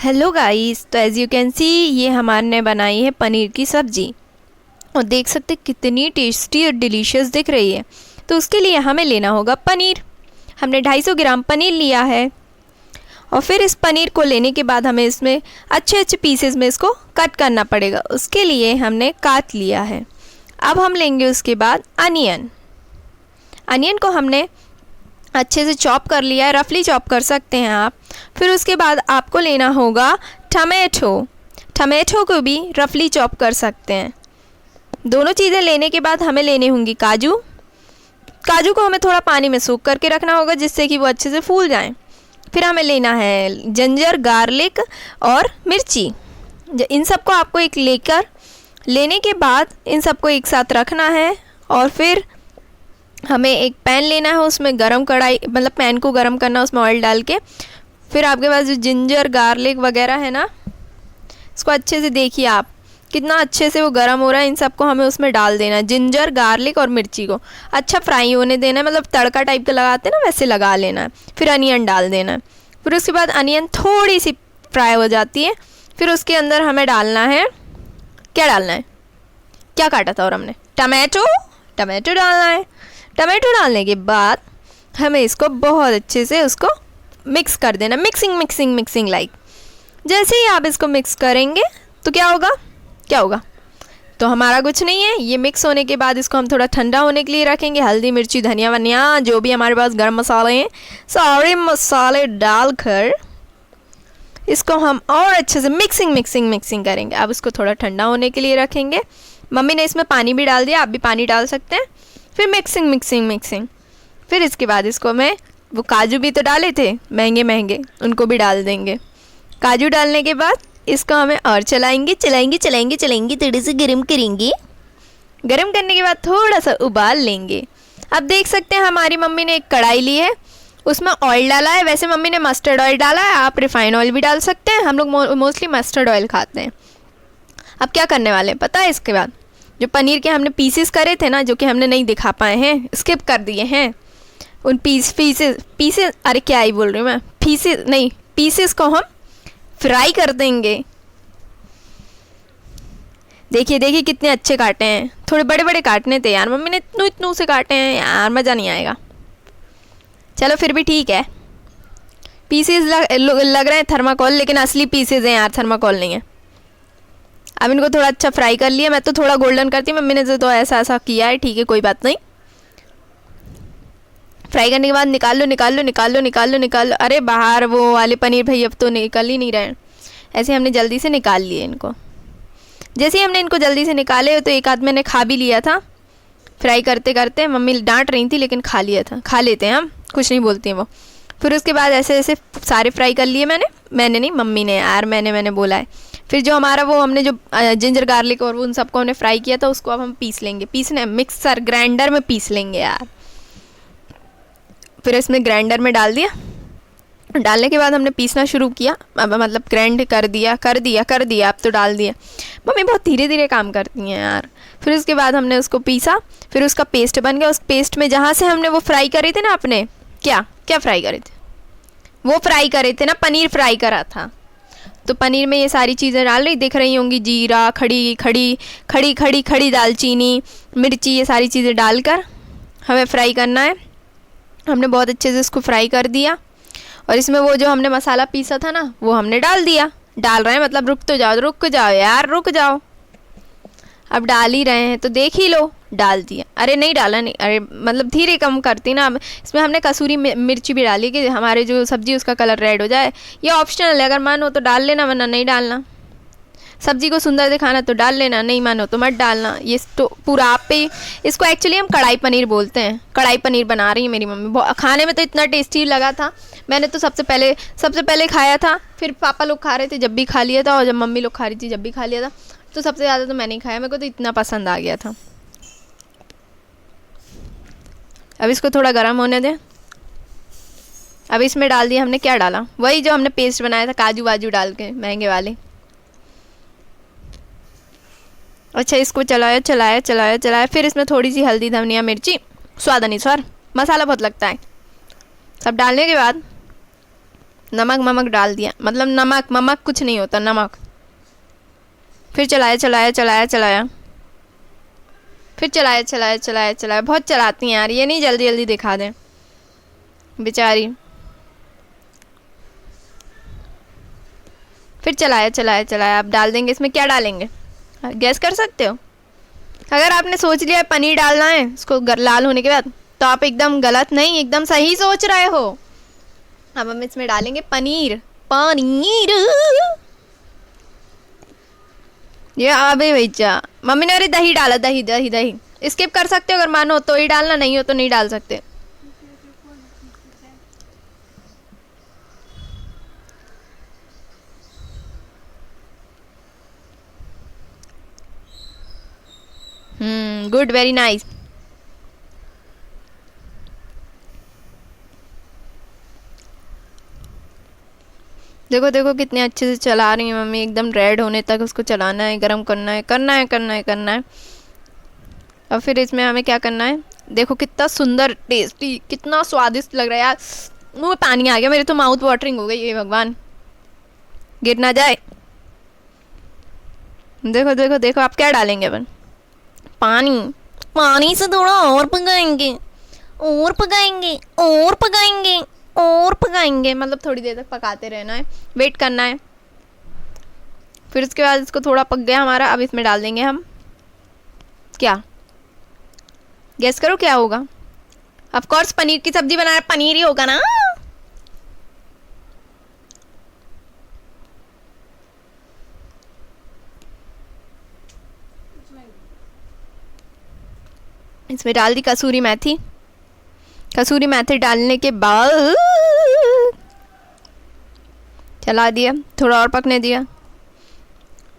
Hello guys, तो as you can see ये हमारे ने बनाई है पनीर की सब्ज़ी और देख सकते कितनी टेस्टी और डिलीशियस दिख रही है। तो उसके लिए हमें लेना होगा पनीर। हमने 250 ग्राम पनीर लिया है और फिर इस पनीर को लेने के बाद हमें इसमें अच्छे अच्छे पीसेस में इसको कट करना पड़ेगा। उसके लिए हमने काट लिया है। अब हम लेंगे उसके बाद अनियन को हमने अच्छे से चॉप कर लिया है, रफली चॉप कर सकते हैं आप। फिर उसके बाद आपको लेना होगा टमेटो को भी रफली चॉप कर सकते हैं। दोनों चीज़ें लेने के बाद हमें लेनी होंगी काजू को हमें थोड़ा पानी में सूख करके रखना होगा जिससे कि वो अच्छे से फूल जाएं। फिर हमें लेना है जिंजर, गार्लिक और मिर्ची। इन सबको आपको लेने के बाद इन सबको एक साथ रखना है और फिर हमें एक पैन लेना है, उसमें पैन को गरम करना, उसमें ऑयल डाल के फिर आपके पास जो जिंजर, गार्लिक वगैरह है ना, इसको अच्छे से देखिए आप कितना अच्छे से वो गरम हो रहा है। इन सबको हमें उसमें डाल देना है। जिंजर, गार्लिक और मिर्ची को अच्छा फ्राई होने देना है, मतलब तड़का टाइप का लगाते हैं ना वैसे लगा लेना है। फिर अनियन डाल देना है। फिर उसके बाद अनियन थोड़ी सी फ्राई हो जाती है, फिर उसके अंदर हमें डालना है, क्या काटा था और हमने टमाटो डालना है। टमाटो डालने के बाद हमें इसको बहुत अच्छे से उसको मिक्स कर देना, मिक्सिंग लाइक। जैसे ही आप इसको मिक्स करेंगे तो क्या होगा तो हमारा कुछ नहीं है। ये मिक्स होने के बाद इसको हम थोड़ा ठंडा होने के लिए रखेंगे। हल्दी, मिर्ची, धनिया वनिया जो भी हमारे पास गर्म मसाले हैं, सारे मसाले डालकर इसको हम और अच्छे से मिक्सिंग करेंगे। अब इसको थोड़ा ठंडा होने के लिए रखेंगे। मम्मी ने इसमें पानी भी डाल दिया, आप भी पानी डाल सकते हैं। फिर मिक्सिंग। फिर इसके बाद इसको वो काजू भी तो डाले थे महंगे, उनको भी डाल देंगे। काजू डालने के बाद इसको हमें और चलाएंगे, थोड़ी सी गर्म करेंगे। गर्म करने के बाद थोड़ा सा उबाल लेंगे। अब देख सकते हैं हमारी मम्मी ने एक कढ़ाई ली है, उसमें ऑयल डाला है। वैसे मम्मी ने मस्टर्ड ऑयल डाला है, आप रिफाइंड ऑयल भी डाल सकते हैं। हम लोग मोस्टली मस्टर्ड ऑयल खाते हैं। अब क्या करने वाले हैं पता है? इसके बाद जो पनीर के हमने पीसेस करे थे ना, जो कि हमने नहीं दिखा पाए हैं, स्किप कर दिए हैं, उन पीसेस अरे क्या ही बोल रही हूँ मैं, पीसेस को हम फ्राई कर देंगे। देखिए कितने अच्छे काटे हैं। थोड़े बड़े बड़े काटने थे यार, मम्मी ने इतनू से काटे हैं यार, मज़ा नहीं आएगा। चलो फिर भी ठीक है। पीसेस लग रहे हैं थर्माकोल, लेकिन असली पीसेस हैं यार, थर्माकोल नहीं है। अब इनको थोड़ा अच्छा फ्राई कर लिया। मैं तो थोड़ा गोल्डन करती हूँ, मम्मी ने तो ऐसा किया है। ठीक है, कोई बात नहीं। फ्राई करने के बाद निकाल लो। अरे बाहर वो वाले पनीर भाई अब तो निकल ही नहीं रहे हैं। ऐसे हमने जल्दी से निकाल लिए इनको। जैसे ही हमने इनको जल्दी से निकाले तो एक आध मैंने खा भी लिया था फ्राई करते करते। मम्मी डांट रही थी लेकिन खा लेते हैं हम, कुछ नहीं बोलती हैं वो। फिर उसके बाद ऐसे सारे फ्राई कर लिए मैंने नहीं, मम्मी ने यार, मैंने बोला है। फिर जो हमारा हमने जो जिंजर, गार्लिक और उन सबको हमने फ्राई किया था, उसको अब हम मिक्सर ग्राइंडर में पीस लेंगे यार। फिर इसमें ग्राइंडर में डाल दिया। डालने के बाद हमने पीसना शुरू किया, मतलब ग्राइंड कर दिया। अब तो डाल दिया। मम्मी बहुत धीरे धीरे काम करती हैं यार। फिर उसके बाद हमने उसको पीसा, फिर उसका पेस्ट बन गया। उस पेस्ट में जहाँ से हमने वो फ्राई करे थे ना, अपने क्या फ्राई करे थे, वो फ्राई करे थे ना, पनीर फ्राई करा था। तो पनीर में ये सारी चीज़ें डाल रही, दिख रही होंगी, जीरा, खड़ी दालचीनी, मिर्ची, ये सारी चीज़ें डालकर हमें फ्राई करना है। हमने बहुत अच्छे से इसको फ्राई कर दिया और इसमें वो जो हमने मसाला पीसा था ना, वो हमने डाल दिया। डाल रहे हैं मतलब रुक जाओ यार, रुक जाओ। अब डाल ही रहे हैं तो देख ही लो। डाल दिया। अरे नहीं डाला नहीं, अरे मतलब धीरे कम करती ना। इसमें हमने कसूरी मिर्ची भी डाली कि हमारे जो सब्ज़ी उसका कलर रेड हो जाए। ये ऑप्शनल है, अगर मन हो तो डाल लेना, वरना नहीं डालना। सब्ज़ी को सुंदर दिखाना तो डाल लेना, नहीं मन हो तो मत डालना। ये तो पूरा आप पे। इसको एक्चुअली हम कढ़ाई पनीर बोलते हैं। कढ़ाई पनीर बना रही है मेरी मम्मी। खाने में तो इतना टेस्टी लगा था। मैंने तो सबसे पहले खाया था, फिर पापा लोग खा रहे थे जब भी खा लिया था, और जब मम्मी लोग खा रही थी जब भी खा लिया था। तो सबसे ज़्यादा तो मैंने ही खाया, मेरे को तो इतना पसंद आ गया था। अब इसको थोड़ा गर्म होने दें। अब इसमें डाल दिया हमने, क्या डाला, वही जो हमने पेस्ट बनाया था काजू वाजू डाल के महंगे वाले। अच्छा, इसको चलाया। फिर इसमें थोड़ी सी हल्दी, धनिया, मिर्ची, स्वाद अनुसार, मसाला बहुत लगता है। सब डालने के बाद नमक ममक डाल दिया, मतलब नमक ममक कुछ नहीं होता, नमक। फिर चलाया चलाया चलाया चलाया, फिर चलाया चलाया चलाया चलाया। बहुत चलाती हैं यार ये, नहीं जल्दी जल्दी दिखा दें बेचारी। फिर चलाया चलाया चलाया। अब डाल देंगे इसमें, क्या डालेंगे गैस कर सकते हो? अगर आपने सोच लिया है पनीर डालना है इसको लाल होने के बाद, तो आप एकदम गलत नहीं, एकदम सही सोच रहे हो। अब हम इसमें डालेंगे पनीर। पनीर ये अबे भैया, मम्मी ने अरे दही डाला, दही दही दही। स्किप कर सकते हो, अगर मानो तो ही डालना, नहीं हो तो नहीं डाल सकते। Good, very nice. देखो देखो कितने अच्छे से चला रही है मम्मी, एकदम रेड होने तक उसको चलाना है, गरम करना है, करना है करना है करना है। और फिर इसमें हमें क्या करना है, देखो कितना सुंदर टेस्टी, कितना स्वादिष्ट लग रहा है यार। मुंह में पानी आ गया मेरे, तो माउथ वाटरिंग हो गई। ये भगवान गिर ना जाए। देखो देखो देखो, आप क्या डालेंगे अपन? पानी। पानी से थोड़ा और पकाएंगे, और पकाएंगे, और पकाएंगे, और पकाएंगे, मतलब थोड़ी देर तक पकाते रहना है, वेट करना है। फिर उसके बाद इसको थोड़ा पक गया हमारा, अब इसमें डाल देंगे हम क्या? गेस करो क्या होगा? ऑफ कोर्स पनीर की सब्जी बना रहे, पनीर ही होगा ना। इसमें डाल दी कसूरी मेथी। कसूरी मेथी डालने के बाद चला दिया, थोड़ा और पकने दिया।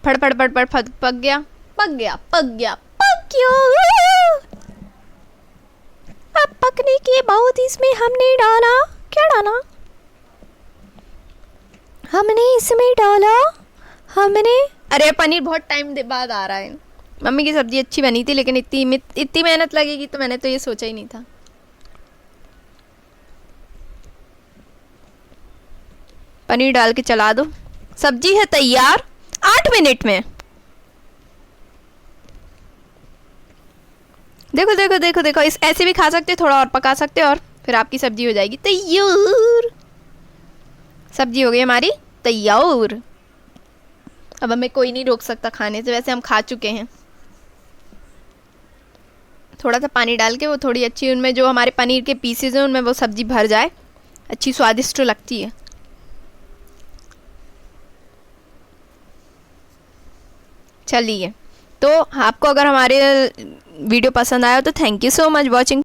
फड़ फड़ फड़ फड़ पक गया, पक गया, पक गया, पक गया। अब पकने के बाद इसमें हमने डाला, क्या डाला हमने? इसमें डाला हमने, अरे पनीर बहुत टाइम बाद आ रहा है। मम्मी की सब्जी अच्छी बनी थी, लेकिन इतनी मेहनत लगेगी तो मैंने तो ये सोचा ही नहीं था। पनीर डाल के चला दो, सब्जी है तैयार 8 मिनट में। देखो देखो देखो देखो, इस ऐसे भी खा सकते, थोड़ा और पका सकते, और फिर आपकी सब्जी हो जाएगी तैयार। सब्जी हो गई हमारी तैयार। अब हमें कोई नहीं रोक सकता खाने से, वैसे हम खा चुके हैं। थोड़ा सा पानी डाल के वो थोड़ी अच्छी, उनमें जो हमारे पनीर के पीसेज हैं उनमें वो सब्जी भर जाए, अच्छी स्वादिष्ट लगती है। चलिए, तो आपको अगर हमारे वीडियो पसंद आया तो thank you so much watching.